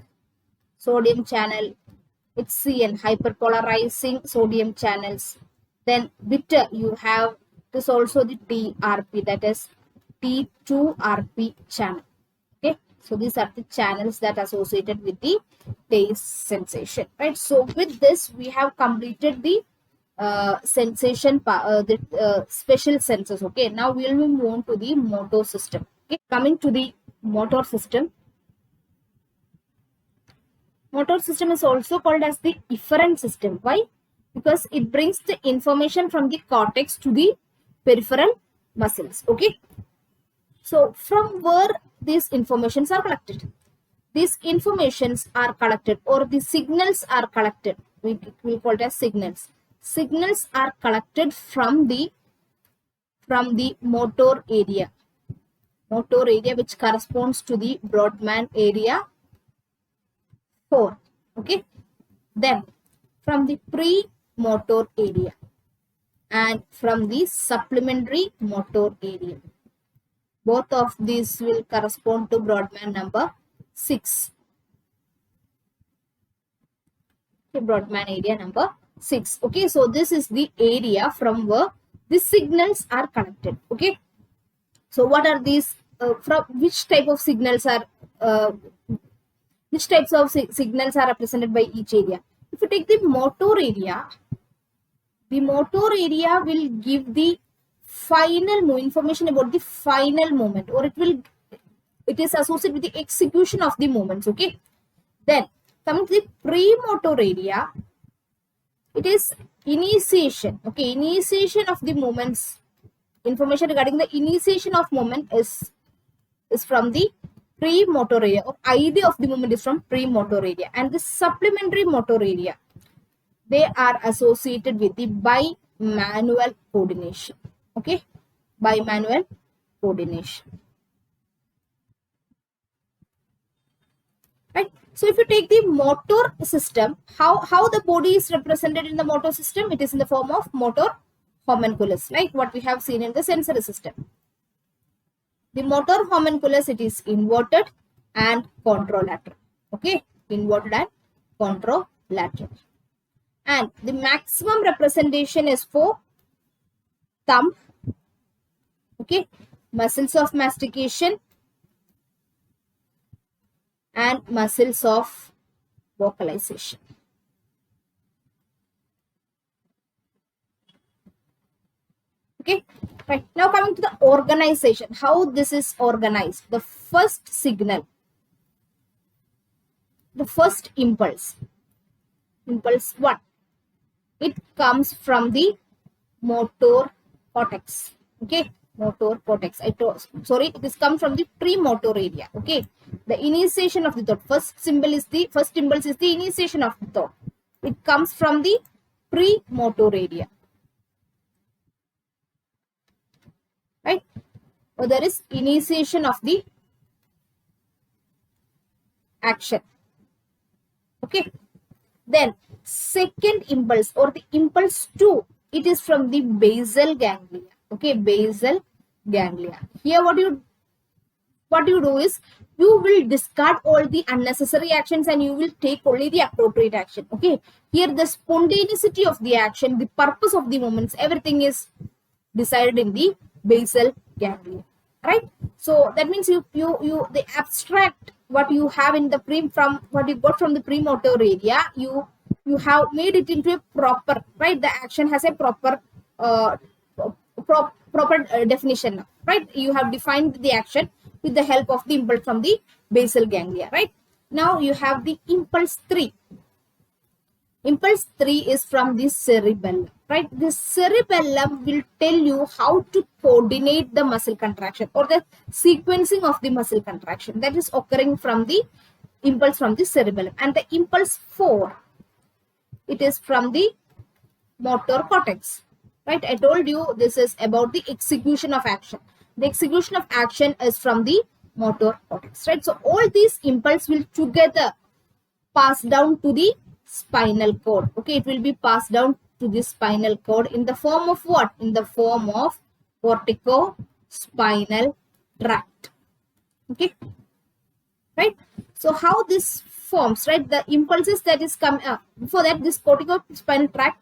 sodium channel. HCN, hyperpolarizing sodium channels. Then bitter, you have this also the TRP, that is T2RP channel. Okay, so these are the channels that are associated with the taste sensation, right? So with this, we have completed the sensation part, the special senses. Okay, now we will move on to the motor system. Okay, coming to the motor system. Motor system is also called as the efferent system. Why? Because it brings the information from the cortex to the peripheral muscles. Okay. So from where these informations are collected? These informations are collected, or the signals are collected. We will call it as signals. Signals are collected from the motor area. Motor area, which corresponds to the Brodmann area 4. Okay, then from the premotor area and from the supplementary motor area. Both of these will correspond to Brodmann number 6. Okay, Brodmann area number 6. Okay, so this is the area from where the signals are connected. Okay, so what are these? From which type of signals are which types of signals are represented by each area? If you take the motor area will give the final information about the final movement, or it is associated with the execution of the movements. Okay, then coming to the premotor area, it is initiation. Okay, initiation of the movements. Information regarding the initiation of movement is from the premotor area, or idea of the movement is from premotor area. And the supplementary motor area, they are associated with the bimanual coordination. Okay, bimanual coordination. Right. So if you take the motor system, how the body is represented in the motor system, it is in the form of motor homunculus, like what we have seen in the sensory system. The motor homunculus, it is inverted and contralateral. Okay, inverted and contralateral. And the maximum representation is for thumb. Okay, muscles of mastication and muscles of vocalization. Okay, right. Now coming to the organization, how this is organized. The first signal, the first impulse 1, it comes from the motor cortex. Okay, motor cortex. It is come from the premotor area. Okay, the initiation of the thought. First impulse is the initiation of the thought. It comes from the premotor area. Right? So there is initiation of the action. Okay. Then second impulse, or the impulse 2, it is from the basal ganglia. Okay, basal ganglia. Here what you do is, you will discard all the unnecessary actions and you will take only the appropriate action. Okay, here the spontaneity of the action, the purpose of the movements, everything is decided in the basal ganglia. Right? So that means the abstract what you have in the what you got from the premotor area, you have made it into a proper, right? The action has a proper definition, right? You have defined the action with the help of the impulse from the basal ganglia, right? Now you have the impulse 3. Impulse 3 is from the cerebellum, right? The cerebellum will tell you how to coordinate the muscle contraction or the sequencing of the muscle contraction that is occurring from the impulse from the cerebellum. And the impulse 4, it is from the motor cortex, right? I told you this is about the execution of action. The execution of action is from the motor cortex, right? So all these impulse will together pass down to the spinal cord. Okay, it will be passed down to the spinal cord in the form of what? In the form of cortico-spinal tract. Okay, right? So how this forms, right? The impulses that is coming before that, this cortico-spinal tract,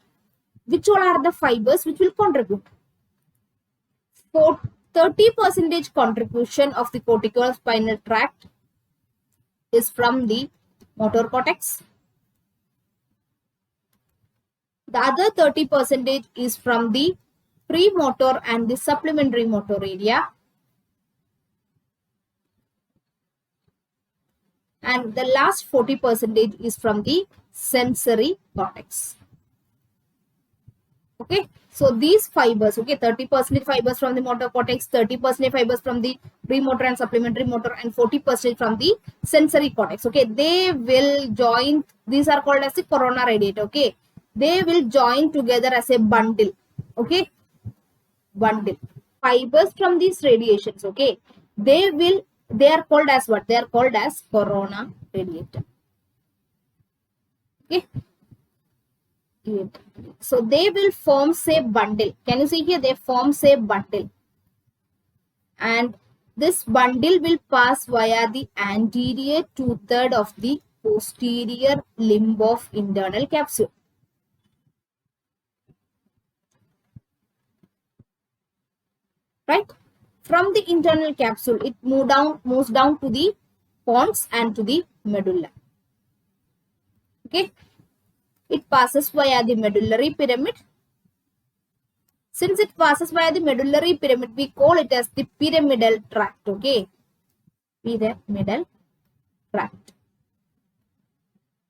which all are the fibers which will contribute? For 30% contribution of the cortico-spinal tract is from the motor cortex. The other 30% is from the premotor and the supplementary motor area. And the last 40% is from the sensory cortex. Okay, so these fibers, okay, 30% fibers from the motor cortex, 30% fibers from the premotor and supplementary motor, and 40% from the sensory cortex. Okay, they will join, these are called as the corona radiata. Okay, they will join together as a bundle. Okay, bundle. Fibers from these radiations, okay, they are called as what? They are called as corona radiata. Okay. So they will form say bundle. Can you see here? They form say bundle. And this bundle will pass via the anterior 2/3 of the posterior limb of internal capsule. Right? From the internal capsule, it moves down to the pons and to the medulla. Okay. It passes via the medullary pyramid. Since it passes via the medullary pyramid, we call it as the pyramidal tract. Okay, pyramidal tract.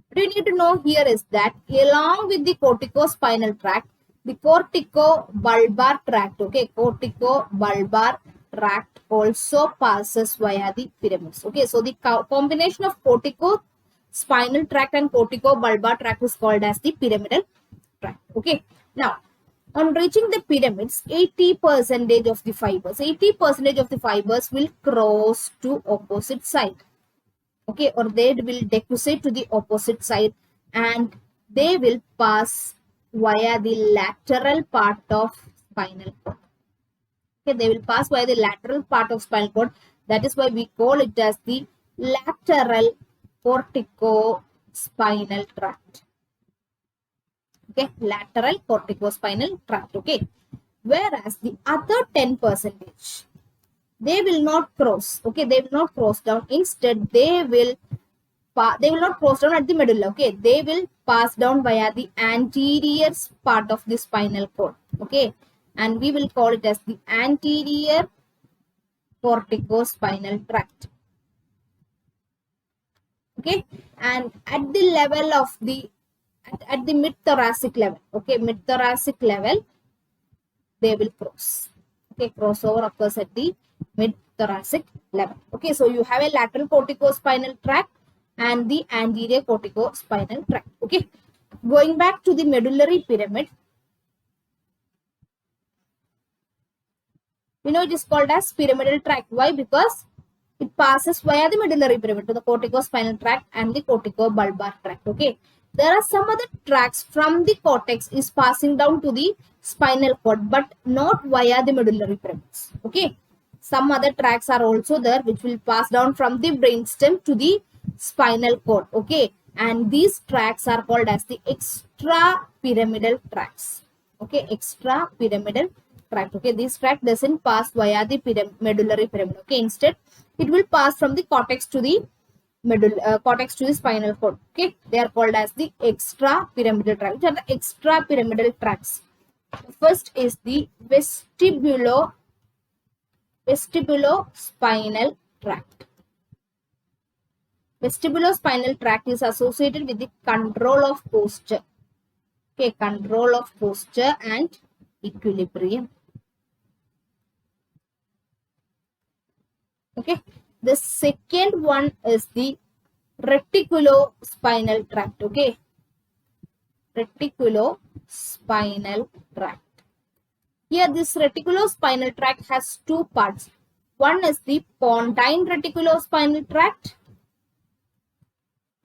What you need to know here is that along with the corticospinal tract, the corticobulbar tract, okay, corticobulbar tract also passes via the pyramids. Okay, so the combination of corticospinal tract and corticobulbar tract is called as the pyramidal tract. Okay, now on reaching the pyramids, 80% of the fibers will cross to opposite side. Okay, or they will decussate to the opposite side, and they will pass via the lateral part of spinal cord. Okay, they will pass via the lateral part of spinal cord. That is why we call it as the lateral corticospinal tract. Okay, lateral corticospinal tract. Okay, whereas the other 10%, they will not cross. Okay, they will not cross down. Instead, they will not cross down at the medulla. Okay, they will pass down via the anterior part of the spinal cord. Okay, and we will call it as the anterior corticospinal tract. Okay, and at the level of the at the mid-thoracic level, okay, mid-thoracic level, they will cross. Okay, crossover occurs at the mid-thoracic level. Okay, so you have a lateral corticospinal tract and the anterior corticospinal tract. Okay, going back to the medullary pyramid, we know it is called as pyramidal tract. Why? Because it passes via the medullary pyramid to the corticospinal tract and the corticobulbar tract. Okay, there are some other tracts from the cortex is passing down to the spinal cord, but not via the medullary pyramids. Okay, some other tracts are also there which will pass down from the brainstem to the spinal cord. Okay, and these tracts are called as the extrapyramidal tracts. Okay, extrapyramidal tract. Okay, this tract doesn't pass via the medullary pyramid. Okay, instead it will pass from the cortex to the cortex to the spinal cord. Okay, they are called as the extrapyramidal tract. Which are the extrapyramidal tracts? First is the vestibulospinal tract. Vestibulospinal tract is associated with the control of posture. Okay, control of posture and equilibrium. Okay, the second one is the reticulospinal tract. Okay, reticulospinal tract. Here, this reticulospinal tract has two parts. One is the pontine reticulospinal tract,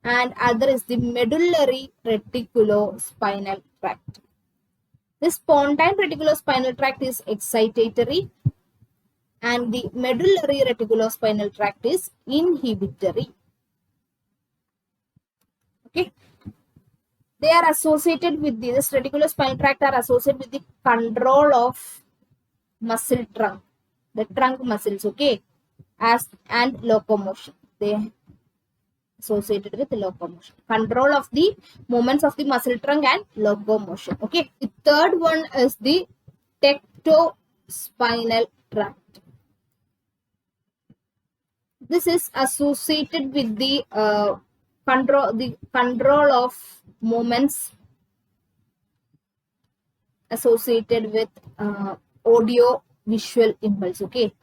and other is the medullary reticulospinal tract. This pontine reticulospinal tract is excitatory, and the medullary reticulospinal tract is inhibitory. Okay, they are associated with this reticulospinal tract are associated with the control of muscle trunk, the trunk muscles. Okay, and locomotion. They associated with locomotion, control of the movements of the muscle trunk and locomotion. Okay, the third one is the tectospinal tract. This is associated with the control of movements associated with audio visual impulse. Okay,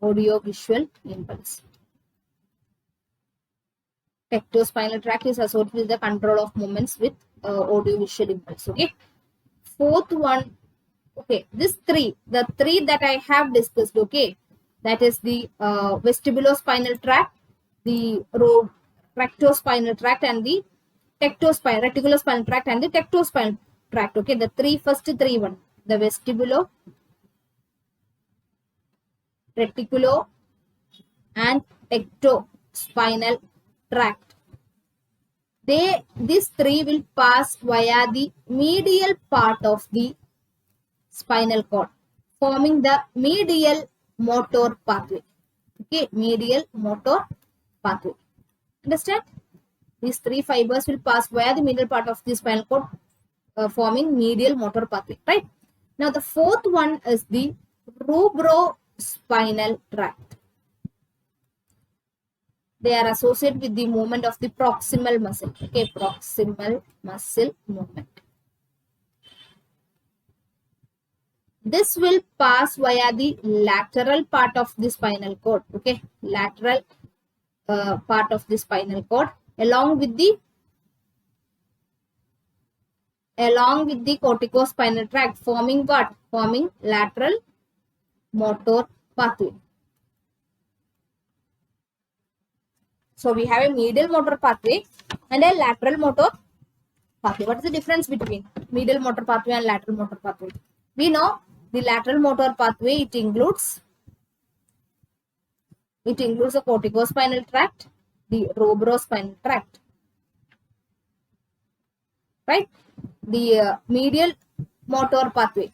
audio visual impulse. Tectospinal tract is associated with the control of movements with audio visual impulse. Okay, fourth one. Okay, the three that I have discussed. Okay, that is the vestibulospinal tract, the rectospinal tract, and the reticulospinal tract, and the tectospinal tract. Okay, the first three one, the vestibulo, reticulo, and tectospinal tract. These three will pass via the medial part of the spinal cord, forming the medial motor pathway. Okay, medial motor pathway. Understand? These three fibers will pass via the medial part of the spinal cord, forming medial motor pathway. Right? Now, the fourth one is the rubrospinal tract. They are associated with the movement of the proximal muscle. Okay, proximal muscle movement. This will pass via the lateral part of the spinal cord. Okay, lateral part of the spinal cord along with the corticospinal tract, forming what? Forming lateral motor pathway. So we have a medial motor pathway and a lateral motor pathway. What is the difference between medial motor pathway and lateral motor pathway? We know the lateral motor pathway, it includes the corticospinal tract, the rubrospinal tract. Right? The medial motor pathway,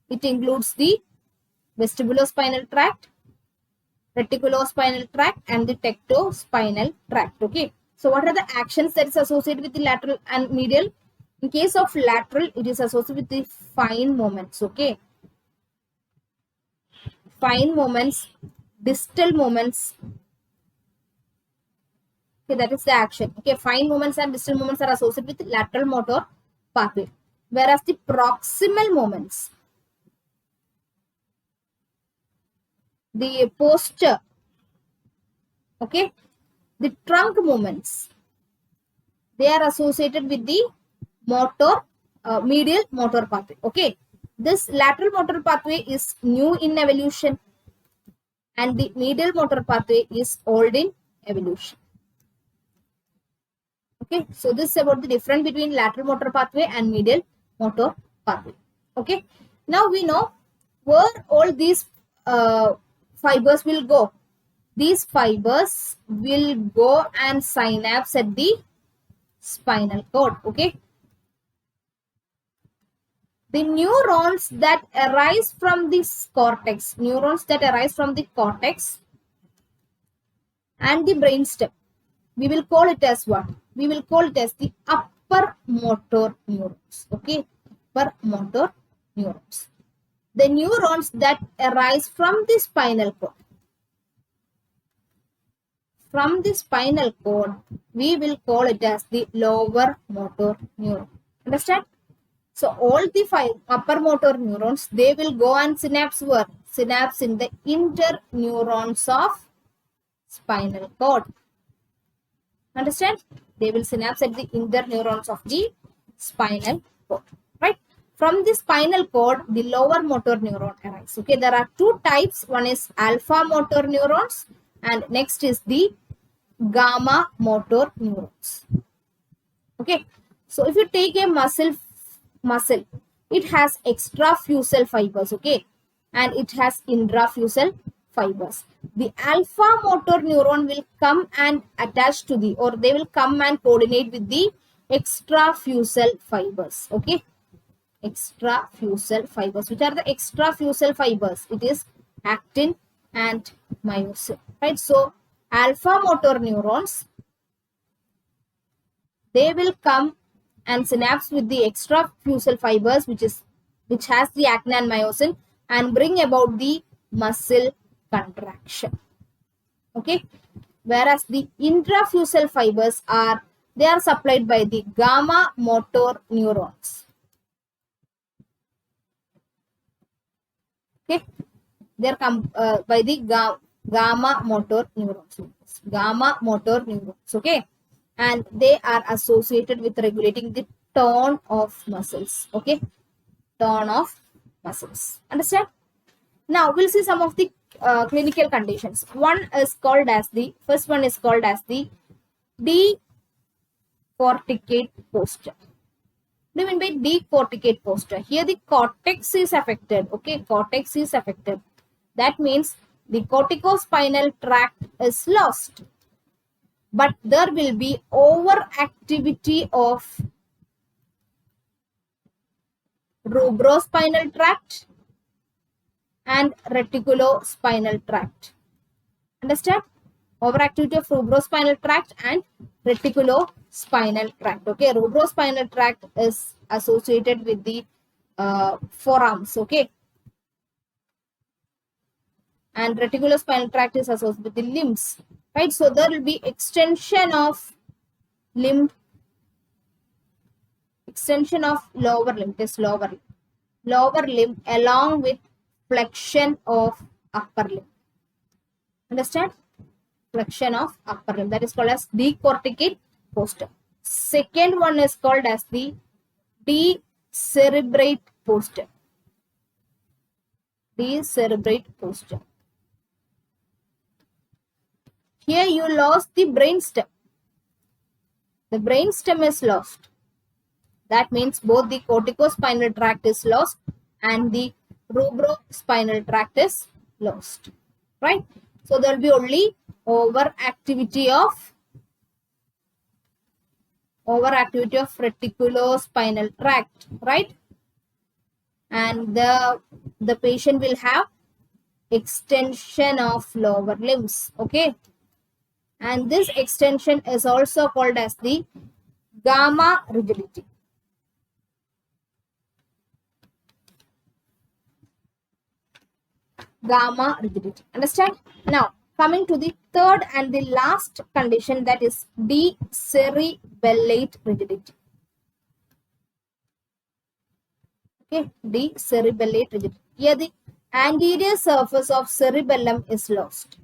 it includes the vestibulospinal tract, reticulospinal tract, and the tectospinal tract. Okay. So what are the actions that is associated with the lateral and medial? In case of lateral, it is associated with the fine movements. Okay. Fine movements, distal movements. Okay, that is the action. Okay, fine movements and distal movements are associated with lateral motor pathway. Whereas the proximal movements, the posture, okay, the trunk movements, they are associated with the medial motor pathway. Okay, this lateral motor pathway is new in evolution and the medial motor pathway is old in evolution. Okay, so this is about the difference between lateral motor pathway and medial motor pathway. Okay, now we know where all these fibers will go. These fibers will go and synapse at the spinal cord. Okay, the neurons that arise from this cortex, and the brainstem, we will call it as what? We will call it as the upper motor neurons. Okay, upper motor neurons. The neurons that arise from the spinal cord. From the spinal cord, we will call it as the lower motor neuron. Understand? So all the 5 upper motor neurons, they will go and synapse where? Synapse in the interneurons of spinal cord. Understand? They will synapse at the interneurons of the spinal cord. Right? From the spinal cord, the lower motor neuron arises. Okay, there are 2 types. One is alpha motor neurons and next is the gamma motor neurons. Okay, so if you take a muscle, it has extrafusal fibers, okay, and it has intrafusal fibers. The alpha motor neuron will come and attach to the, or they will come and coordinate with the extrafusal fibers, okay. Extrafusal fibers. Which are the extrafusal fibers? It is actin and myosin, right? So alpha motor neurons, they will come and synapse with the extrafusal fibers, which has the actin and myosin, and bring about the muscle contraction. Okay, whereas the intrafusal fibers are supplied by the gamma motor neurons. Okay, they are by the gamma motor neurons. Gamma motor neurons. Okay, and they are associated with regulating the tone of muscles. Okay, tone of muscles. Understand? Now we'll see some of the clinical conditions. First one is called as the decorticate posture. What do you mean by decorticate posture? Here the cortex is affected. Okay, cortex is affected. That means the corticospinal tract is lost. But there will be overactivity of rubrospinal tract and reticulospinal tract. Understand? Overactivity of rubrospinal tract and reticulospinal tract. Okay, rubrospinal tract is associated with the forearms. Okay, and reticulospinal tract is associated with the limbs. Right, so there will be extension of limb, extension of lower limb, lower limb along with flexion of upper limb. Understand? Flexion of upper limb, that is called as decorticate posture. Second one is called as the decerebrate posture. Decerebrate posture. Here you lost the brainstem. The brainstem is lost. That means both the corticospinal tract is lost and the rubrospinal tract is lost. Right? So there will be only overactivity of reticulospinal tract, right? And the patient will have extension of lower limbs. Okay, and this extension is also called as the gamma rigidity. Gamma rigidity. Understand? Now coming to the third and the last condition, that is decerebellate rigidity. Okay, decerebellate rigidity. Here the anterior surface of cerebellum is lost.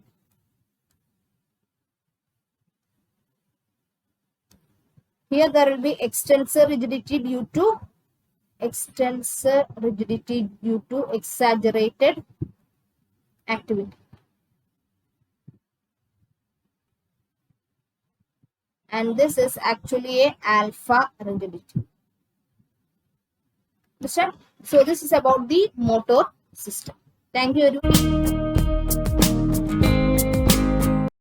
Here there will be extensor rigidity due to exaggerated activity. And this is actually a alpha rigidity. Understand? So this is about the motor system. Thank you very much.